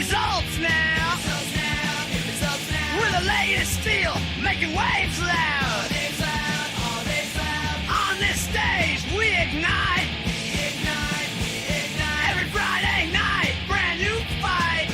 results now. We're the latest steel, making waves loud. On this stage, we ignite. Every Friday night, brand new fight.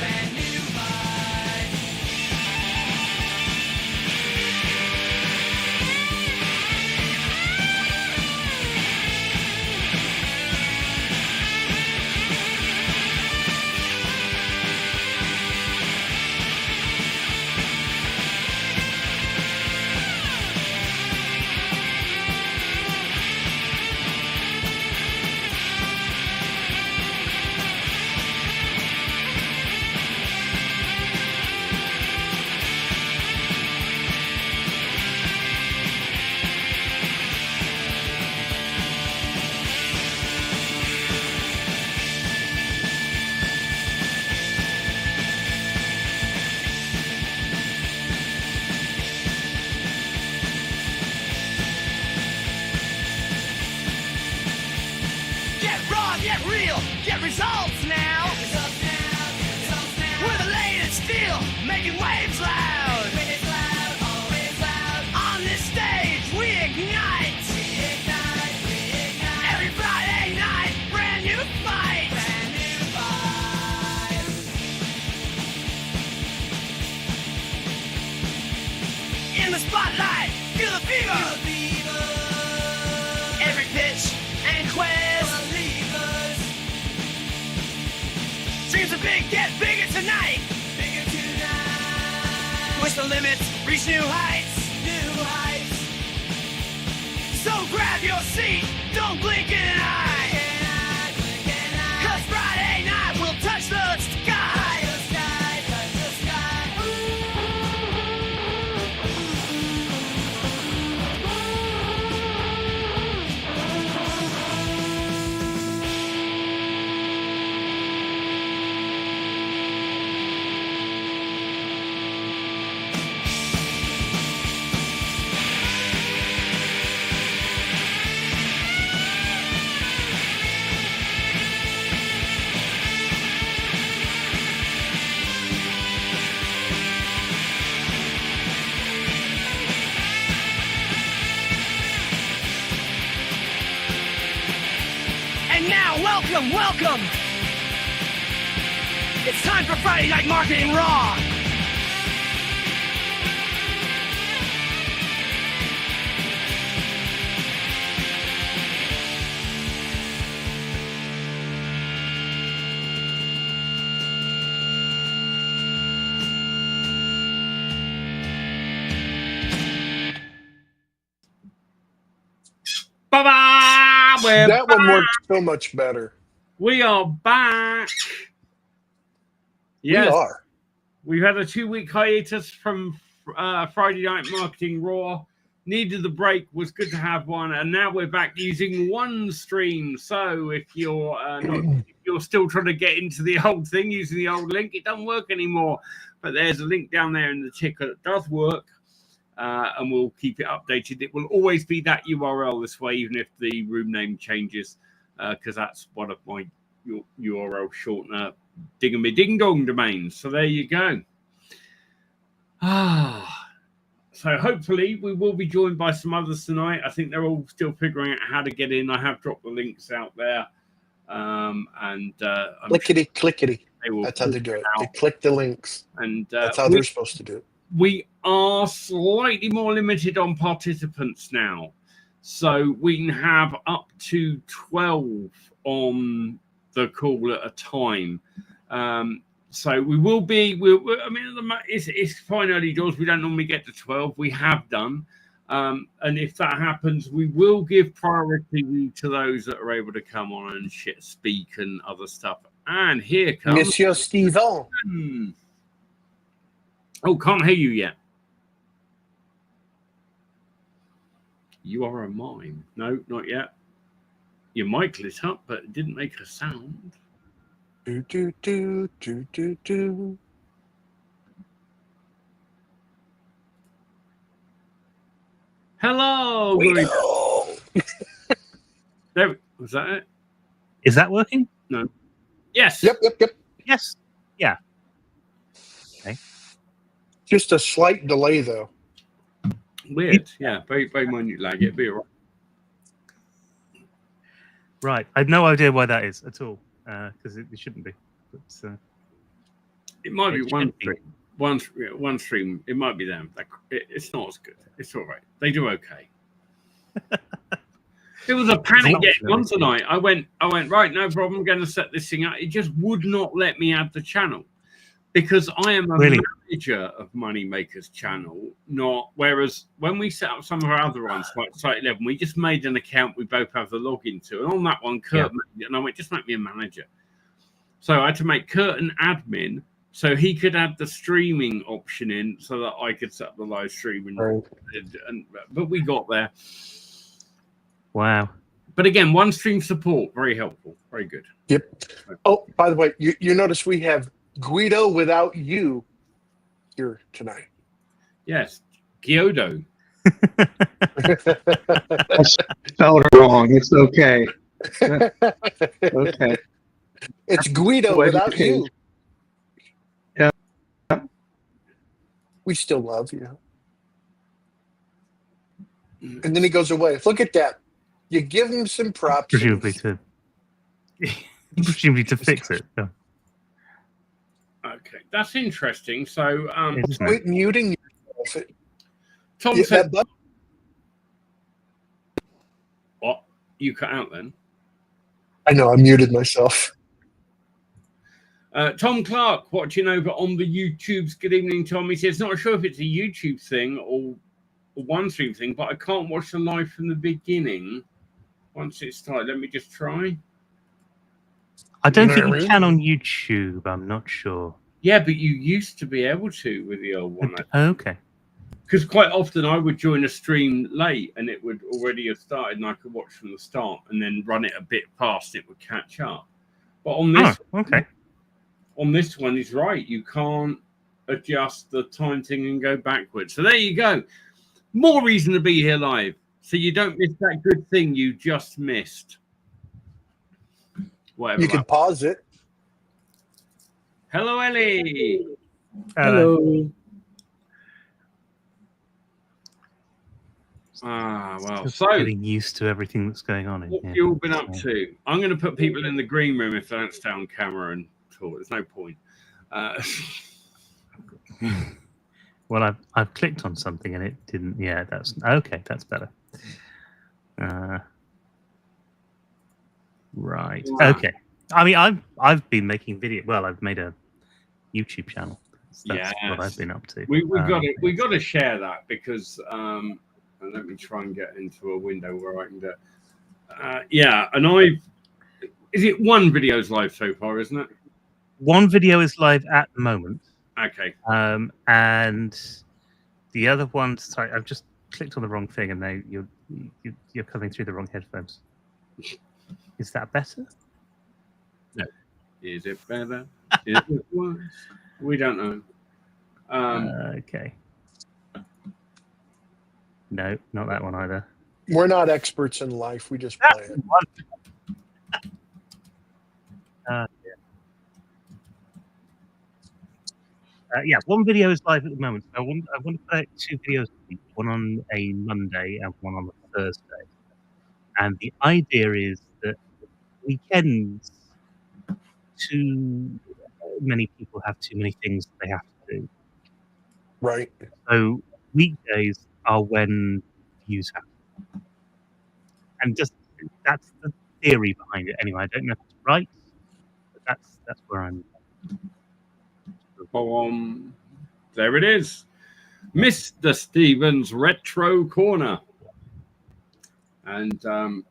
Get real, get results now. We're the latest steel, making waves loud. On this stage, we ignite. Every Friday night, brand new fight. In the spotlight, feel the fever. Every pitch and quest. Dreams are big, get bigger tonight. Push the limits, reach new heights. So grab your seat, don't blink an eye. 'Cause Friday night we'll touch the sky. And now, welcome. It's time for Friday Night Marketing Raw. That one worked so much better. We are back. Yes. We are. We've had a 2-week hiatus from Friday Night Marketing Raw. Needed the break, was good to have one, and now we're back using one stream. So if you're if you're still trying to get into the old thing using the old link, it doesn't work anymore. But there's a link down there in the ticker that does work. And we'll keep it updated. It will always be that URL this way, even if the room name changes, because that's one of my URL shortener ding dong domains. So there you go. So hopefully we will be joined by some others tonight. I think they're all still figuring out how to get in. I have dropped the links out there. Clickety. That's how they do it. They click the links. And that's how they're supposed to do it. We are slightly more limited on participants now. So we can have up to 12 on the call at a time. So we will be, I mean, it's fine early doors. We don't normally get to 12. We have done. And if that happens, we will give priority to those that are able to come on and speak and other stuff. And here comes Monsieur Steven. Oh, can't hear you yet. You are a mime. No, not yet. Your mic lit up, but it didn't make a sound. Do, do, do, do, do, do. Hello. There, was that it? Is that working? No. Yes. Yep. Yes. Yeah. Just a slight delay, though. Weird. Yeah, very, very minute lag. It'd be all right. Right. I have no idea why that is at all, because it shouldn't be. But, it might be one stream. One stream. It might be them. It's not as good. It's all right. They do okay. It was a panic getting on tonight. I went, right, no problem, I'm going to set this thing up. It just would not let me add the channel because I am a manager of Moneymaker's channel, whereas when we set up some of our other ones, like Site 11, we just made an account we both have the login to. And on that one, Kurt made it, and I went, just make me a manager. So I had to make Kurt an admin so he could add the streaming option in so that I could set up the live stream. But we got there. Wow. But again, one stream support, very helpful, very good. Yep. Oh, by the way, you notice we have Guido without you here tonight. Yes, Giodo. I spelled it wrong. It's okay. Okay. It's Guido without you. Yeah. We still love you. And then he goes away. Look at that. You give him some props. Presumably to fix it. Yeah. Okay, that's interesting. So, quit muting yourself. Tom said, what? You cut out then? I know, I muted myself. Tom Clark watching over on the YouTubes. Good evening, Tom. He says, not sure if it's a YouTube thing or one stream thing, but I can't watch the live from the beginning. Once it started, let me just try. I don't think you can on YouTube. I'm not sure. Yeah, but you used to be able to with the old one. Okay. Because quite often I would join a stream late and it would already have started and I could watch from the start and then run it a bit past, it would catch up. But on this on this one, he's right. You can't adjust the time thing and go backwards. So there you go. More reason to be here live. So you don't miss that good thing you just missed. Whatever. You can pause it. Hello, Ellie. Hello. Well, so getting used to everything that's going on in here. What have you all been up to? I'm going to put people in the green room if they don't stay on camera and talk. There's no point. Well, I've clicked on something and it didn't. Yeah, that's okay. That's better. Right. Okay. I mean, I've been making video. Well, I've made a YouTube channel. That's what I've been up to. We got to share that because and let me try and get into a window where I can do. And is it one video's live so far, isn't it? One video is live at the moment. Okay. And the other one, sorry, I've just clicked on the wrong thing, and now you're coming through the wrong headphones. Is that better? No. Is it better? Is it worse? We don't know. Okay. No, not that one either. We're not experts in life. We just play it. Yeah, one video is live at the moment. I want to put out 2 videos a week, one on a Monday and one on a Thursday. And the idea is that weekends, too many people have too many things they have to do. Right. So weekdays are when views happen. And just that's the theory behind it anyway. I don't know if it's right, but that's where I'm. There it is. Mr. Stevens Retro Corner. And and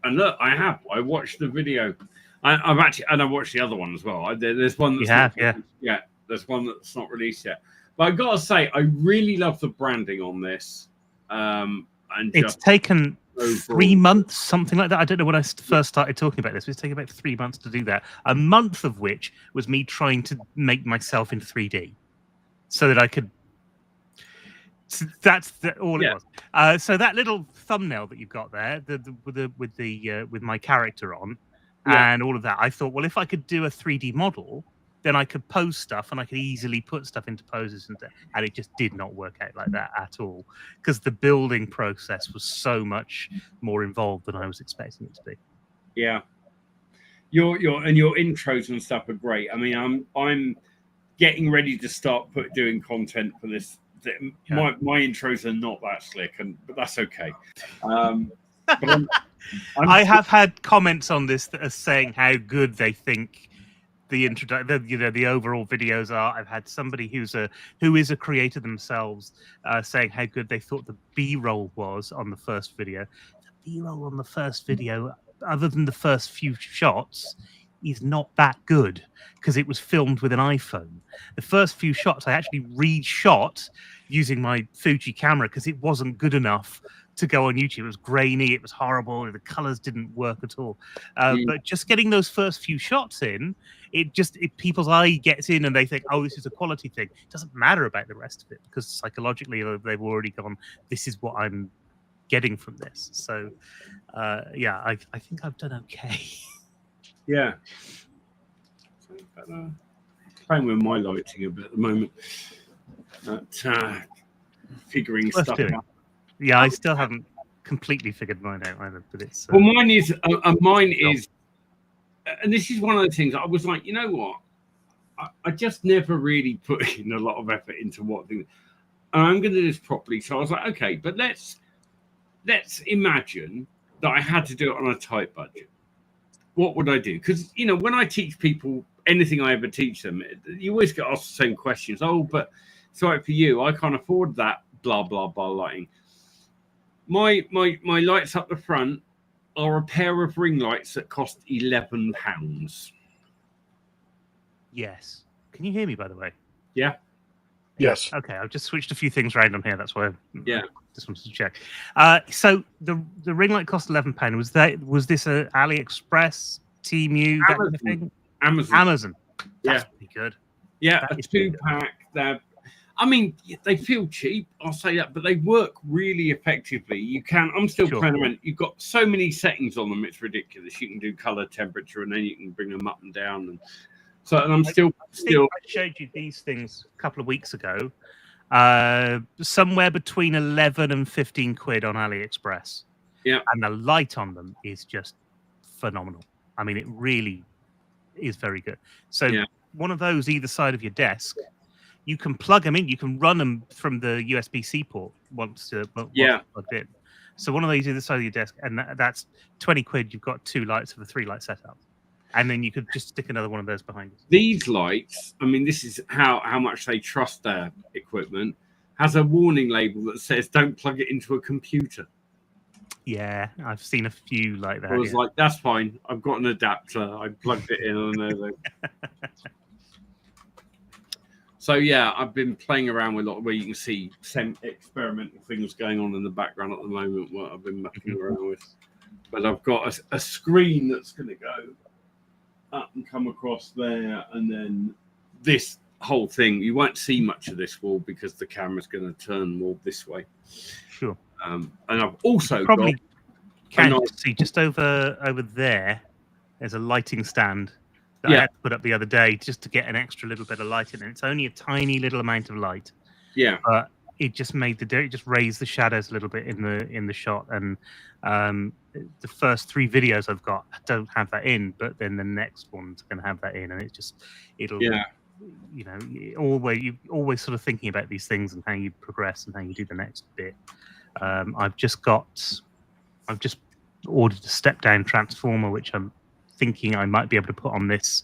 look, I watched the video. I've actually, and I watched the other one as well. There's one that's there's one that's not released yet. But I gotta say, I really love the branding on this. And it's taken 3 months, something like that. I don't know when I first started talking about this. It's taken about 3 months to do that. A month of which was me trying to make myself in 3D, so that I could. That's all it was. So that little thumbnail that you've got there, with my character on, and all of that, I thought, well, if I could do a 3D model, then I could pose stuff and I could easily put stuff into poses, and it just did not work out like that at all, because the building process was so much more involved than I was expecting it to be. Yeah. Your intros and stuff are great. I mean, I'm getting ready to start doing content for this. My intros are not that slick, but that's okay. But I have had comments on this that are saying how good they think the overall videos are. I've had somebody who is a creator themselves saying how good they thought the B-roll was on the first video. The B-roll on the first video, other than the first few shots, is not that good because it was filmed with an iPhone. The first few shots I actually reshot using my Fuji camera because it wasn't good enough to go on YouTube. It was grainy, it was horrible, the colors didn't work at all. But just getting those first few shots in, people's eye gets in and they think, oh, this is a quality thing. It doesn't matter about the rest of it because psychologically they've already gone, this is what I'm getting from this. So yeah, I think I've done okay. Yeah. Playing with my lighting a bit at the moment. Figuring stuff out. Yeah, I still haven't completely figured mine out either, but it's well, mine is, and this is one of the things I was like, you know what? I just never really put in a lot of effort into what thing. And I'm going to do this properly. So I was like, okay, but let's imagine that I had to do it on a tight budget. What would I do? Because, you know, when I teach people anything I ever teach them, you always get asked the same questions. Oh, but sorry for you, I can't afford that, blah, blah, blah lighting. My lights up the front are a pair of ring lights that cost £11. Yes. Can you hear me, by the way? Yeah. Yes. Okay, I've just switched a few things around on here. That's why. Yeah. Just wanted to check. So the ring light cost £11. Was this a AliExpress, Temu, that kind of thing? Amazon. That's pretty good. Yeah, a 2-pack. I mean, they feel cheap, I'll say that, but they work really effectively. I'm still playing around. You've got so many settings on them, it's ridiculous. You can do color, temperature, and then you can bring them up and down. And so, and I showed you these things a couple of weeks ago. Somewhere between 11 and 15 quid on AliExpress. Yeah. And the light on them is just phenomenal. I mean, it really is very good. So one of those either side of your desk. You can plug them in. You can run them from the USB-C port once plugged in. So one of these either side of your desk, and that's 20 quid. You've got 2 lights for the 3-light setup, and then you could just stick another one of those behind it. These lights, I mean, this is how much they trust their equipment. Has a warning label that says "Don't plug it into a computer." Yeah, I've seen a few like that. I was like, "That's fine. I've got an adapter. I plugged it in." And so yeah, I've been playing around with a lot where you can see some experimental things going on in the background at the moment. What I've been mucking around with, but I've got a screen that's going to go up and come across there, and then this whole thing. You won't see much of this wall because the camera's going to turn more this way. Sure. And I've also see just over there. There's a lighting stand. I had to put up the other day just to get an extra little bit of light in it. It's only a tiny little amount of light. Yeah. But it just raised the shadows a little bit in the shot. And the first 3 videos I've got don't have that in, but then the next one's going to have that in, and it'll you know, you're always sort of thinking about these things and how you progress and how you do the next bit. I've just ordered a step down transformer, which I'm thinking I might be able to put on this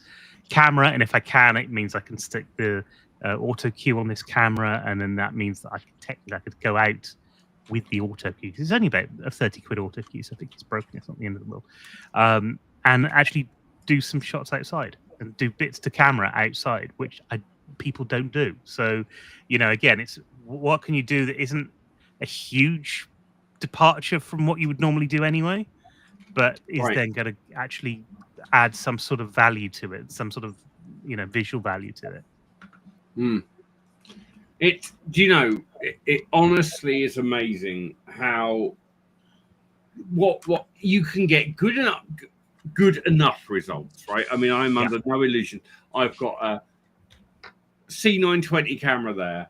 camera, and if I can, it means I can stick the auto cue on this camera, and then that means that I could go out with the auto cue. It's only about a 30 quid auto cue, so I think it's broken. It's not the end of the world. And actually do some shots outside and do bits to camera outside, which people don't do. So, you know, again, it's what can you do that isn't a huge departure from what you would normally do anyway, but is then going to actually add some sort of value to it, some sort of, you know, visual value to it. It honestly is amazing how what you can get good enough. good enough results, right? I mean, I'm Yeah. under no illusion. I've got a C920 camera there.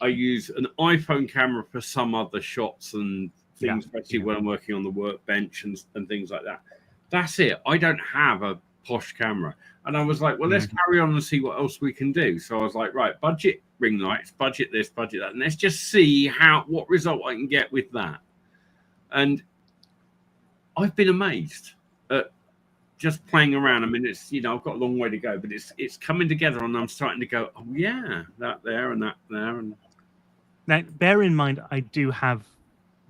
I use an iPhone camera for some other shots and things, especially when I'm working on the workbench and things like that. That's it. I don't have a posh camera. And I was like, well, let's carry on and see what else we can do. So I was like, right, budget ring lights, budget this, budget that, and let's just see what result I can get with that. And I've been amazed at just playing around. I mean, it's, I've got a long way to go, but it's coming together, and I'm starting to go, oh yeah, that there and that there. And now, bear in mind, I do have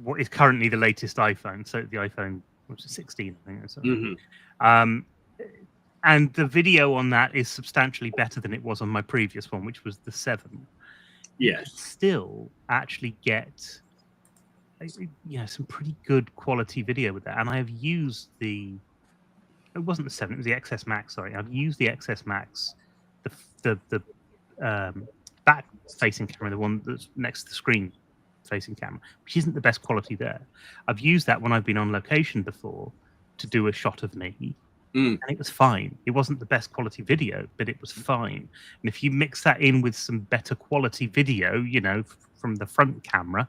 what is currently the latest iPhone, so the iPhone, which is 16, I think. Or something. And the video on that is substantially better than it was on my previous one, which was the 7. Yes, still actually get some pretty good quality video with that. And I have used it wasn't the 7, it was the XS Max. Sorry, I've used the XS Max, the back facing camera, the one that's next to the screen facing camera, which isn't the best quality there. I've used that when I've been on location before to do a shot of me. And it was fine. It wasn't the best quality video, but it was fine. And if you mix that in with some better quality video, from the front camera,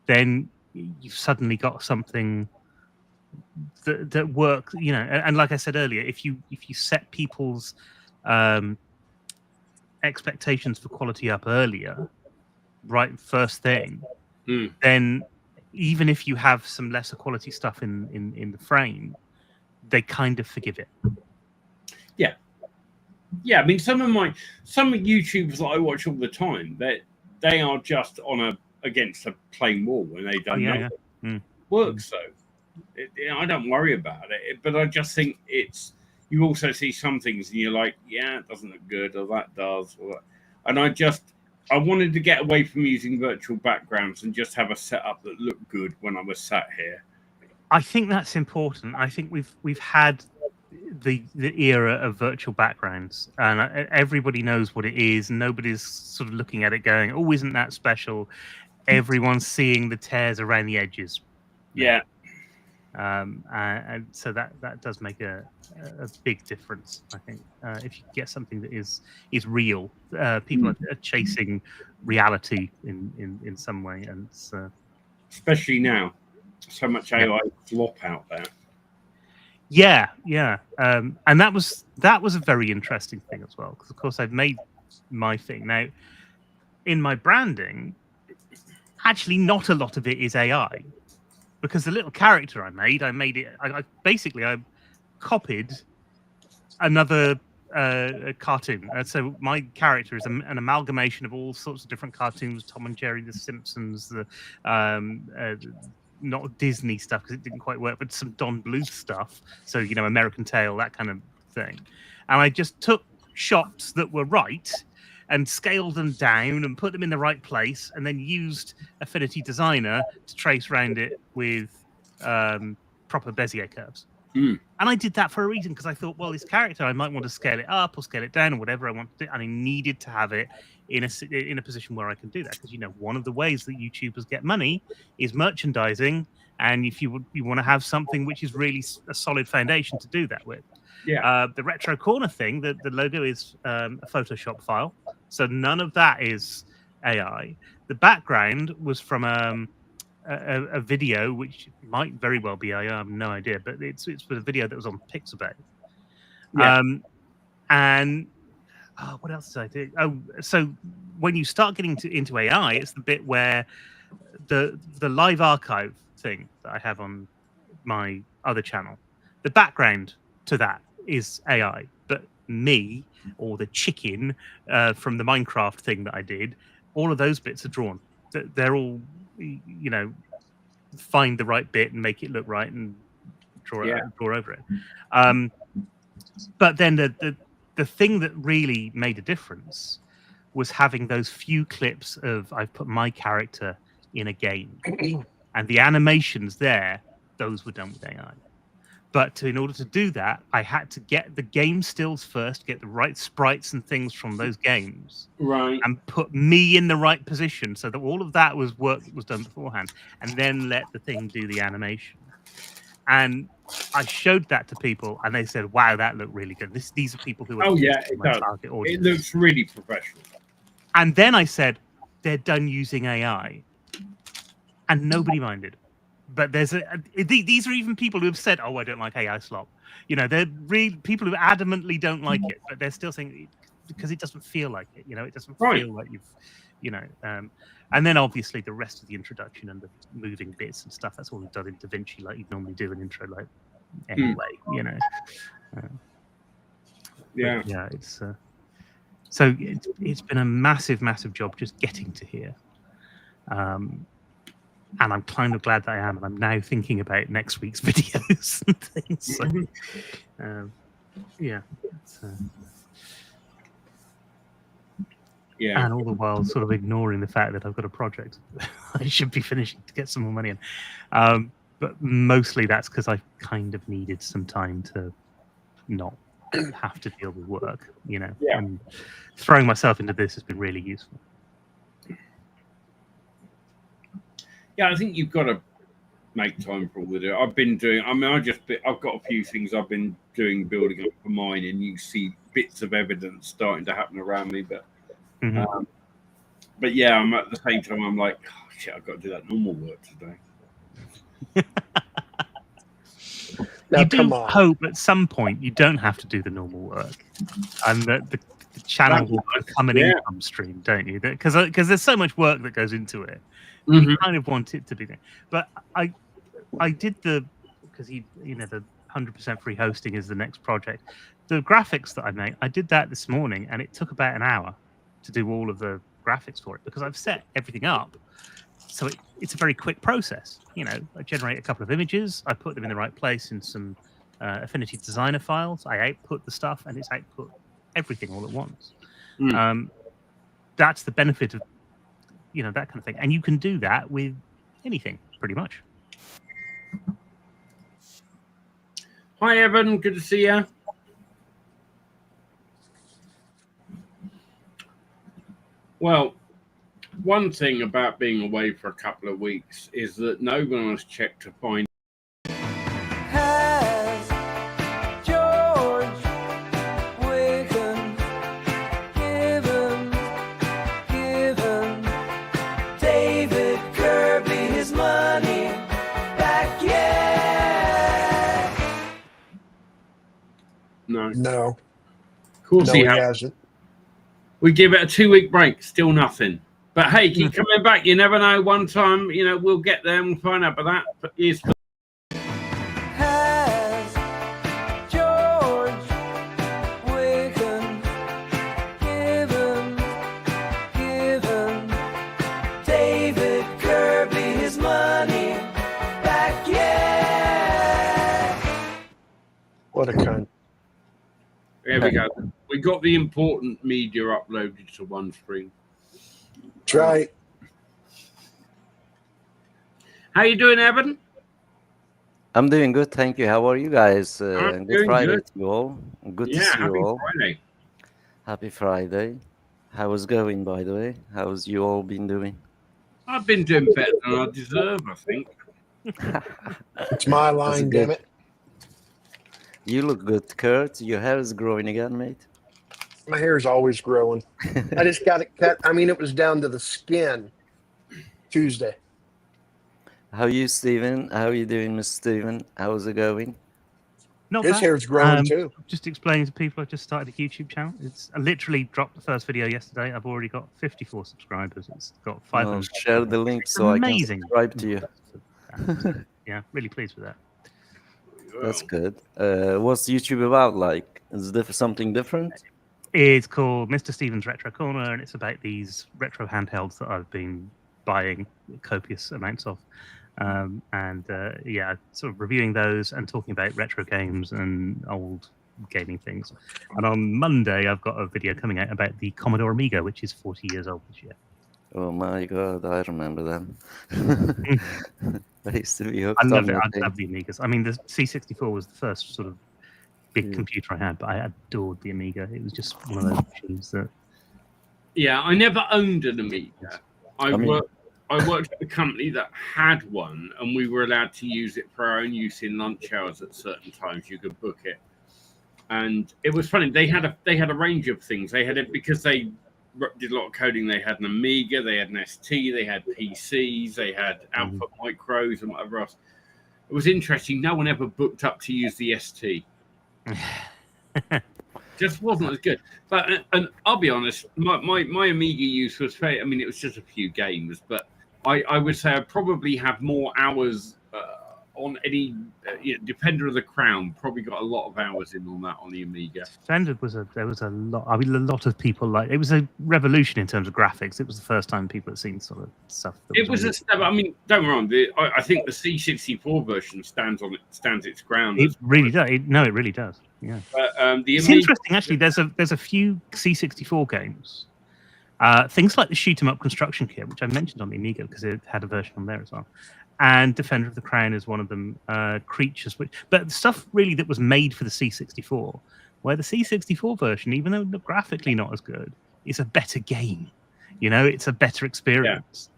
then you've suddenly got something that works. And like I said earlier, if you set people's expectations for quality up earlier, right first thing, then even if you have some lesser quality stuff in the frame, they kind of forgive it. Yeah. I mean, some YouTubers that I watch all the time, they are just against a plain wall when they don't work. So I don't worry about it, but I just think you also see some things and you're like, yeah, it doesn't look good, or that does, or that. And I wanted to get away from using virtual backgrounds and just have a setup that looked good when I was sat here. I think that's important. I think we've had the era of virtual backgrounds, and everybody knows what it is. Nobody's sort of looking at it going, "Oh, isn't that special?" Everyone's seeing the tears around the edges. Yeah. And so that does make a big difference. I think if you get something that is real, people are chasing reality in some way, and especially now. So much AI flop out there. Yeah. And that was a very interesting thing as well, because of course I've made my thing now. In my branding, actually not a lot of it is AI, because the little character I made it. I basically copied another cartoon. So my character is an amalgamation of all sorts of different cartoons: Tom and Jerry, The Simpsons, not Disney stuff because it didn't quite work, but some Don Bluth stuff. So, American Tail, that kind of thing. And I just took shots that were right and scaled them down and put them in the right place, and then used Affinity Designer to trace around it with proper Bezier curves. And I did that for a reason, because I thought, well, this character, I might want to scale it up or scale it down or whatever I want to do, and I needed to have it in a position where I can do that, because one of the ways that YouTubers get money is merchandising, and if you want to have something which is really a solid foundation to do that with. The Retro Corner thing, the logo is a Photoshop file, so none of that is AI. The background was from a video which might very well be AI. I have no idea, but it's a video that was on Pixabay. And what else did I do? Oh, so when you start getting into AI, it's the bit where the live archive thing that I have on my other channel, the background to that is AI, but me or the chicken from the Minecraft thing that I did, all of those bits are drawn. They're all, find the right bit and make it look right and draw over it. But then the thing that really made a difference was having those few clips of I've put my character in a game, and the animations there, those were done with AI. But in order to do that, I had to get the game stills first, get the right sprites and things from those games, right, and put me in the right position, so that all of that was work that was done beforehand, and then let the thing do the animation. And I showed that to people, and they said, "Wow, that looked really good." These are people who are it my does. target It audience. looks really professional. And then I said, "They're done using AI," and nobody minded. But these are even people who have said, "Oh, I don't like AI slop." They're people who adamantly don't like it, but they're still saying because it doesn't feel like it. It doesn't feel like and then obviously the rest of the introduction and the moving bits and stuff, that's all we've done in DaVinci like you'd normally do an intro like anyway. Yeah. Yeah, it's so it's been a massive job just getting to here. And I'm kind of glad that I am, and I'm now thinking about next week's videos and things. So, yeah. Yeah. And all the while sort of ignoring the fact that I've got a project I should be finishing to get some more money in. But mostly that's because I kind of needed some time to not have to deal with work, Yeah. And throwing myself into this has been really useful. Yeah, I think you've got to make time for all of it. I've been doing. I mean, I've got a few things I've been doing, building up for mine, and you see bits of evidence starting to happen around me. But, but yeah, I'm at the same time. I'm like, oh, shit, I've got to do that normal work today. Now, you do come on. hope at some point you don't have to do the normal work, and that the channel will become an income stream, don't you? Because there's so much work that goes into it. You kind of want it to be there. But I did because the 100% free hosting is the next project. The graphics that I made, I did that this morning, and it took about an hour to do all of the graphics for it because I've set everything up. So it's a very quick process. I generate a couple of images, I put them in the right place in some Affinity Designer files, I output the stuff, and it's output everything all at once. That's the benefit of that kind of thing. And you can do that with anything, pretty much. Hi, Evan. Good to see you. Well, one thing about being away for a couple of weeks is that no one has checked to find No. Of course he hasn't. We give it a 2-week break, still nothing. But hey, keep coming back. You never know. One time, we'll get there and we'll find out. But that is. David Kirby his money back yet. What a cunt. There we go. We got the important media uploaded to one screen. That's right. How you doing, Evan? I'm doing good, thank you. How are you guys? Good Friday to you all. Good to see you all. Friday. Happy Friday. How was going, by the way? How's you all been doing? I've been doing better than I deserve, I think. It's my line, damn it. You look good, Kurt. Your hair is growing again, mate. My hair is always growing. I just got it cut. I mean, it was down to the skin Tuesday. How are you, Stephen? How are you doing, Miss Stephen? How's it going? Not His bad. hair's growing too. Just explaining to people, I just started a YouTube channel. I literally dropped the first video yesterday. I've already got 54 subscribers. It's got 500. Share the link so I can subscribe to you. Yeah, really pleased with that. That's good. What's YouTube about? Like, is it something different? It's called Mr. Stephen's Retro Corner, and it's about these retro handhelds that I've been buying copious amounts of. Sort of reviewing those and talking about retro games and old gaming things. And on Monday, I've got a video coming out about the Commodore Amiga, which is 40 years old this year. Oh my god, I remember them. I used to be hooked I love on it. that I love the Amigas. I mean, the C64 was the first sort of big computer I had, but I adored the Amiga. It was just one of those machines that... Yeah, I never owned an Amiga. I I worked at a company that had one, and we were allowed to use it for our own use in lunch hours at certain times. You could book it, and it was funny. They had a range of things. They had it because they did a lot of coding. They had an Amiga, they had an ST, they had PCs, they had Alpha Micros, and whatever else. It was interesting. No one ever booked up to use the ST. Just wasn't as good. But and I'll be honest, my Amiga use was fair. I mean, it was just a few games, but I would say I probably have more hours on any Defender of the Crown. Probably got a lot of hours in on that on the Amiga. Standard there was a lot. I mean, a lot of people it was a revolution in terms of graphics. It was the first time people had seen sort of stuff. It was a step. I mean, don't get me wrong. I think the C64 version stands its ground. It really does. It really does. Yeah. But, it's interesting, actually. There's a few C64 games, things like the Shoot 'em Up Construction Kit, which I mentioned on the Amiga because it had a version on there as well, and Defender of the Crown is one of them. Creatures, but stuff really that was made for the C64, where the C64 version, even though graphically not as good, is a better game. It's a better experience.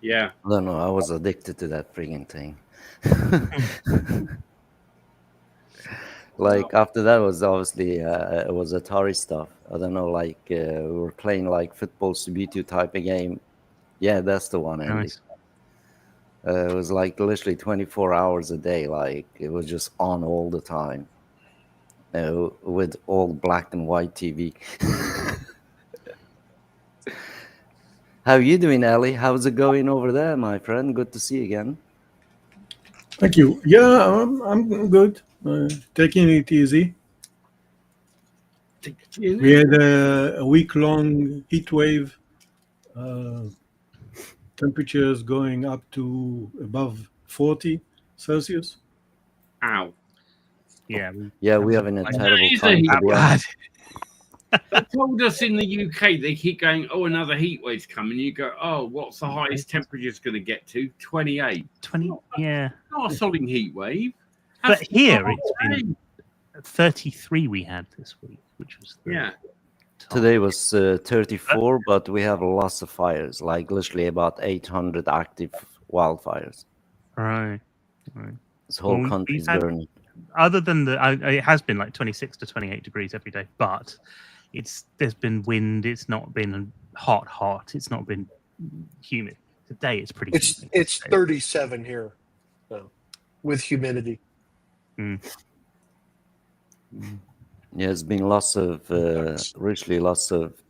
Yeah. I don't know. I was addicted to that frigging thing. Like after that was obviously it was Atari stuff. I don't know, like we were playing like Football Subitu type of game. Yeah, that's the one. Andy. Nice. It was like literally 24 hours a day. Like it was just on all the time. With all black and white TV. How are you doing, Ali? How's it going over there, my friend? Good to see you again. Thank you. Yeah, I'm good. Taking it easy. We had a week-long heat wave. Temperatures going up to above 40 Celsius. Ow. Yeah. We have a terrible That time. is To be honest. They told us in the UK, they keep going, oh, another heat wave's coming. You go, oh, what's the highest temperature it's going to get to? 28. 20, yeah. Not a solid heat wave. But here it's been 33 we had this week, which was Today was 34, but we have lots of fires, like literally about 800 active wildfires. Right. This whole country is burning. Other than it has been like 26 to 28 degrees every day, but there's been wind. It's not been hot. It's not been humid. Today it's pretty. It's 37 here, so, with humidity. Mm. Yeah, there's been lots of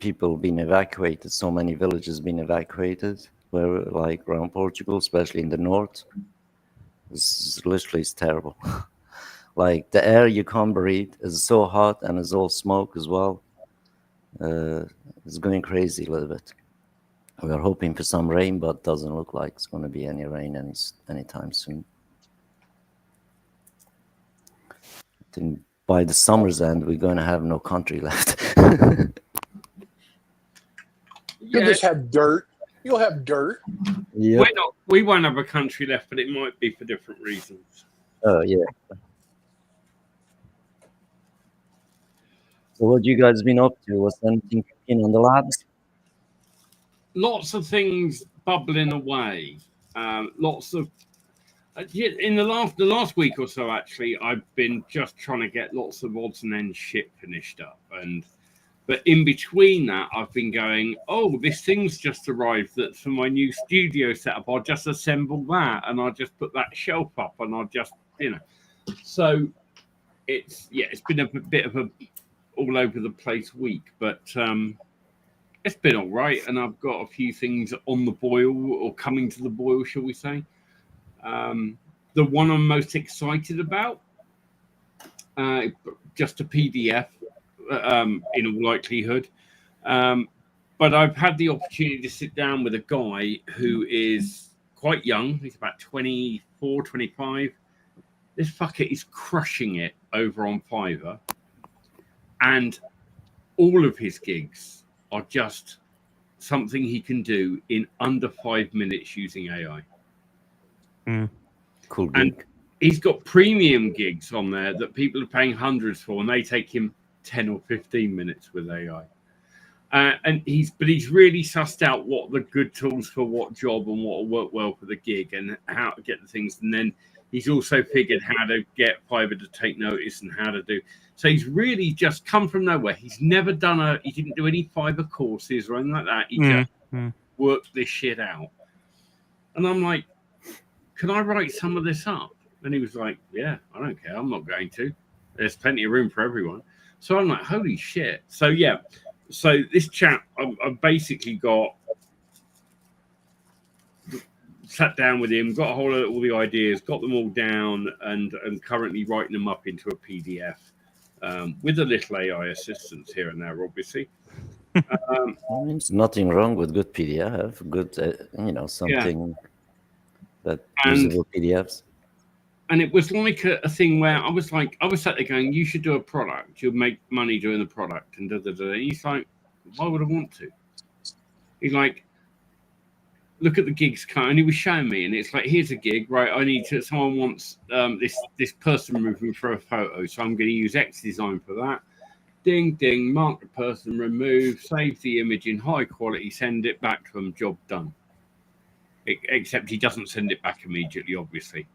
people being evacuated. So many villages being evacuated, where like around Portugal, especially in the north. It's literally terrible. Like the air you can't breathe is so hot and it's all smoke as well. It's going crazy a little bit. We are hoping for some rain, but doesn't look like it's going to be any rain anytime soon. I think by the summer's end, we're going to have no country left. You'll just have dirt. You'll have dirt. Yeah. We won't have a country left, but it might be for different reasons. Oh, yeah. So what you guys been up to? Was anything cooking on the labs? Lots of things bubbling away. Lots of in the last week or so, actually, I've been just trying to get lots of odds and ends shit finished up, but in between that, I've been going, oh, this thing's just arrived that's for my new studio setup. I'll just assemble that, and I'll just put that shelf up, and I'll just, So it's been a bit of a all over the place week, but it's been all right, and I've got a few things on the boil or coming to the boil, shall we say. The one I'm most excited about, just a PDF, in all likelihood. But I've had the opportunity to sit down with a guy who is quite young. He's about 24, 25. This fucker is crushing it over on Fiverr. And all of his gigs are just something he can do in under 5 minutes using AI. Mm. Cool gig. And he's got premium gigs on there that people are paying hundreds for, and they take him 10 or 15 minutes with AI. And he's really sussed out what the good tools for what job and what will work well for the gig and how to get the things. And then he's also figured how to get Fiverr to take notice and how to do. So he's really just come from nowhere. He's never he didn't do any Fiverr courses or anything like that. He just worked this shit out. And I'm like, can I write some of this up? And he was like, yeah, I don't care. I'm not going to. There's plenty of room for everyone. So I'm like, holy shit. So yeah. So this chap, I've basically sat down with him, got a hold of all the ideas, got them all down, and currently writing them up into a PDF with a little AI assistance here and there, obviously. There's nothing wrong with good PDF, good, something that usable PDFs. And it was like a thing where I was sat there going, you should do a product. You'll make money doing the product. And da-da-da. And he's like, why would I want to? He's like, look at the gigs cut. And he was showing me. And it's like, here's a gig, right? Someone wants this person moving for a photo. So I'm going to use X design for that. Ding, ding, mark the person, remove, save the image in high quality, send it back to them, job done. Except he doesn't send it back immediately, obviously.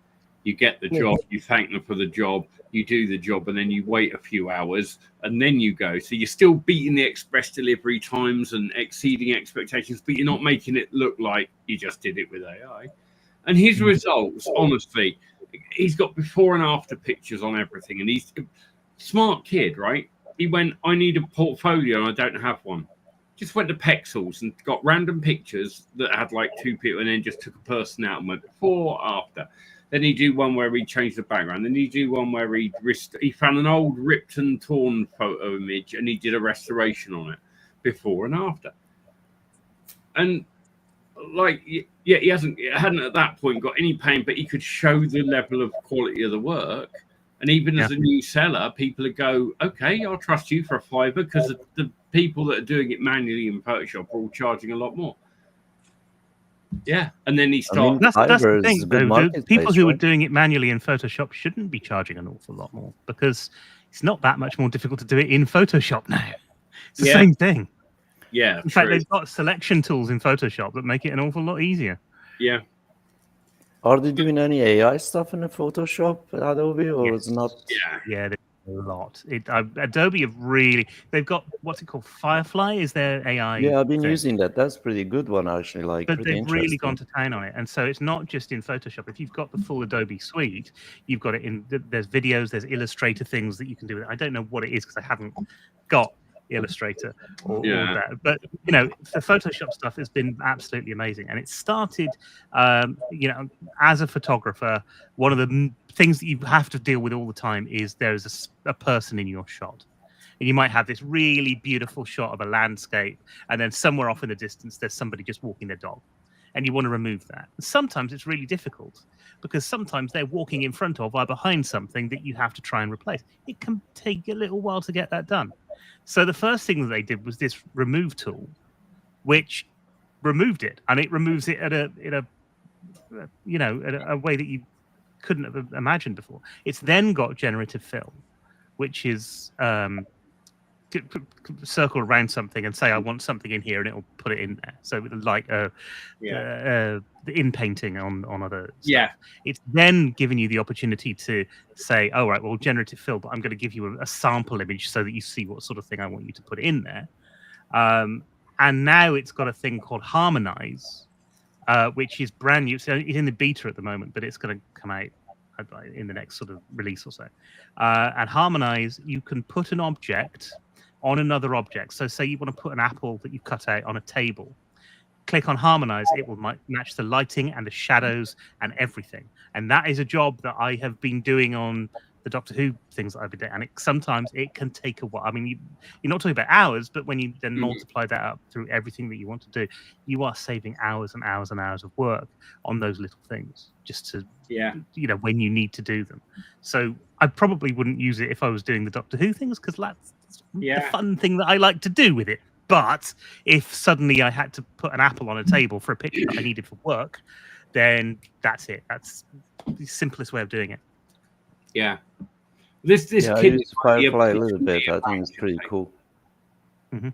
You get the job, you thank them for the job, you do the job, and then you wait a few hours, and then you go. So you're still beating the express delivery times and exceeding expectations, but you're not making it look like you just did it with AI. And his results, honestly, he's got before and after pictures on everything, and he's a smart kid, right? He went, I need a portfolio, and I don't have one. Just went to Pexels and got random pictures that had like two people, and then just took a person out and went before, after. Then he'd do one where he changed the background. Then he'd do one where he found an old ripped and torn photo image and he did a restoration on it before and after. And like, yeah, he hadn't at that point got any pain, but he could show the level of quality of the work. And even as a new seller, people would go, okay, I'll trust you for a $5 because the people that are doing it manually in Photoshop are all charging a lot more. Yeah, and then he started. That's the thing, though. People who are doing it manually in Photoshop shouldn't be charging an awful lot more because it's not that much more difficult to do it in Photoshop now. It's the same thing. Yeah. In fact, they've got selection tools in Photoshop that make it an awful lot easier. Yeah. Are they doing any AI stuff in the Photoshop, Adobe, or it's not? Yeah, there's a lot. Adobe have they've got, what's it called? Firefly is their AI. Yeah, I've been using that. That's a pretty good one, actually. But they've really gone to town on it. And so it's not just in Photoshop. If you've got the full Adobe suite, you've got it in, there's videos, there's Illustrator things that you can do with it. I don't know what it is because I haven't got Illustrator or that, but the Photoshop stuff has been absolutely amazing, and it started as a photographer, one of the things that you have to deal with all the time is there's a person in your shot, and you might have this really beautiful shot of a landscape, and then somewhere off in the distance there's somebody just walking their dog, and you want to remove that. And sometimes it's really difficult because sometimes they're walking in front of or behind something that you have to try and replace. It can take a little while to get that done. So the first thing that they did was this remove tool, which removed it, and it removes it at a way that you couldn't have imagined before. It's then got generative fill, which is circle around something and say I want something in here, and it'll put it in there. So like the in painting on other stuff. Yeah. It's then giving you the opportunity to say, oh, right, well, generative fill, but I'm going to give you a sample image so that you see what sort of thing I want you to put in there. And now it's got a thing called Harmonize, which is brand new. So it's in the beta at the moment, but it's going to come out in the next sort of release or so. And Harmonize, you can put an object on another object. So say you want to put an apple that you cut out on a table. Click on Harmonize, it will match the lighting and the shadows and everything. And that is a job that I have been doing on the Doctor Who things that I've been doing. And sometimes it can take a while. I mean, you're not talking about hours, but when you then multiply that up through everything that you want to do, you are saving hours and hours and hours of work on those little things just to, when you need to do them. So I probably wouldn't use it if I was doing the Doctor Who things because that's the fun thing that I like to do with it. But if suddenly I had to put an apple on a table for a picture that I needed for work, then that's it. That's the simplest way of doing it. Yeah. This kid use Firefly a little bit. I think it's pretty cool. Mm-hmm.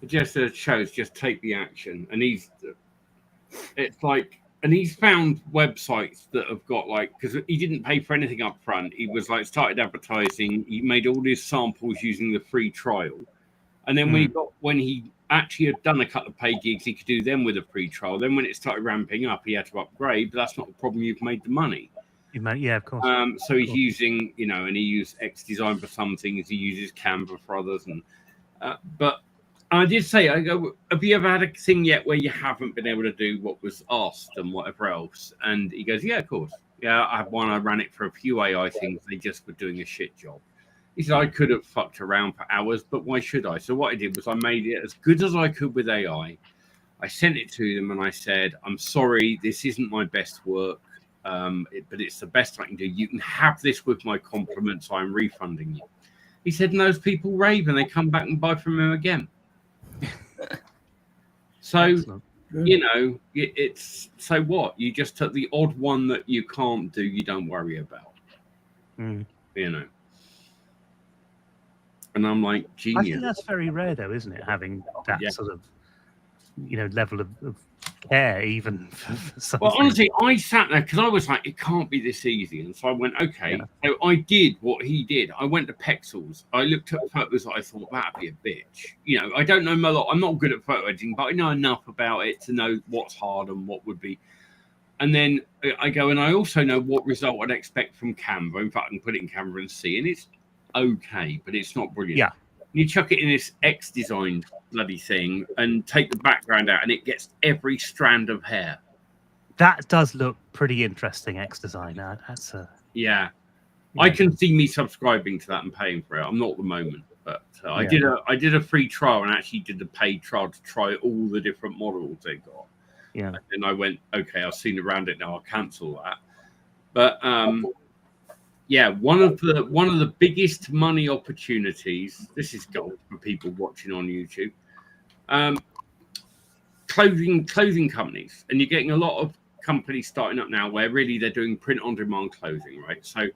just shows just take the action, and it's like, and he's found websites that have got like, because he didn't pay for anything up front. He was like started advertising. He made all his samples using the free trial, and then when he actually had done a couple of paid gigs, he could do them with a free trial. Then when it started ramping up, he had to upgrade. But that's not the problem. You've made the money. Yeah, of course. So he's using, and he used X Design for some things. He uses Canva for others, and but I did say, I go, have you ever had a thing yet where you haven't been able to do what was asked and whatever else? And he goes, yeah, of course. Yeah, I have one. I ran it for a few AI things. They just were doing a shit job. He said, I could have fucked around for hours, but why should I? So what I did was I made it as good as I could with AI. I sent it to them and I said, I'm sorry, this isn't my best work. But it's the best I can do. You can have this with my compliments. I'm refunding you. He said, and those people rave and they come back and buy from him again. So, Excellent. it's so what? You just took the odd one that you can't do, you don't worry about. And I'm like, genius. I think that's very rare, though, isn't it? Having that sort of, level of care, even for something. Well, honestly, I sat there because I was like, it can't be this easy. And so I went, okay. Yeah. So I did what he did. I went to Pexels. I looked at photos that I thought, that'd be a bitch. I don't know a lot. I'm not good at photo editing, but I know enough about it to know what's hard and what would be. And then I go, and I also know what result I'd expect from Canva. In fact, I can put it in Canva and see, and it's okay, but it's not brilliant. Yeah. You chuck it in this X Design bloody thing and take the background out, and it gets every strand of hair. That does look pretty interesting, X Design. That's a I can see me subscribing to that and paying for it. I'm not at the moment, but I did a free trial and actually did a paid trial to try all the different models they got. Yeah, and I went, okay, I've seen around it now. I'll cancel that. But one of the biggest money opportunities. This is gold for people watching on YouTube. Clothing companies, and you're getting a lot of companies starting up now where really they're doing print on demand clothing, right? So,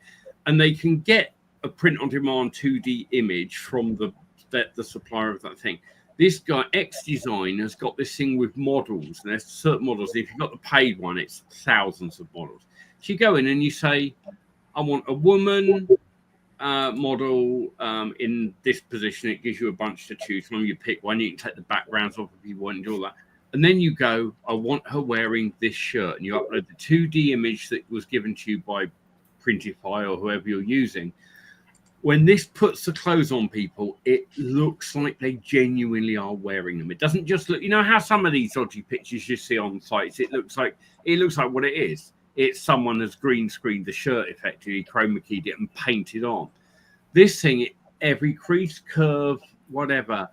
and they can get a print on demand 2D image from the supplier of that thing. This guy, X Design, has got this thing with models, and there's certain models. If you've got the paid one, it's thousands of models. So you go in and you say, I want a woman model in this position. It gives you a bunch to choose from. You pick one. You can take the backgrounds off if you want and do all that. And then you go, I want her wearing this shirt. And you upload the 2D image that was given to you by Printify or whoever you're using. When this puts the clothes on people, it looks like they genuinely are wearing them. It doesn't just look, how some of these dodgy pictures you see on sites, it looks like what it is. It's someone has green screened the shirt, effectively chroma keyed it and painted on. This thing, every crease, curve, whatever,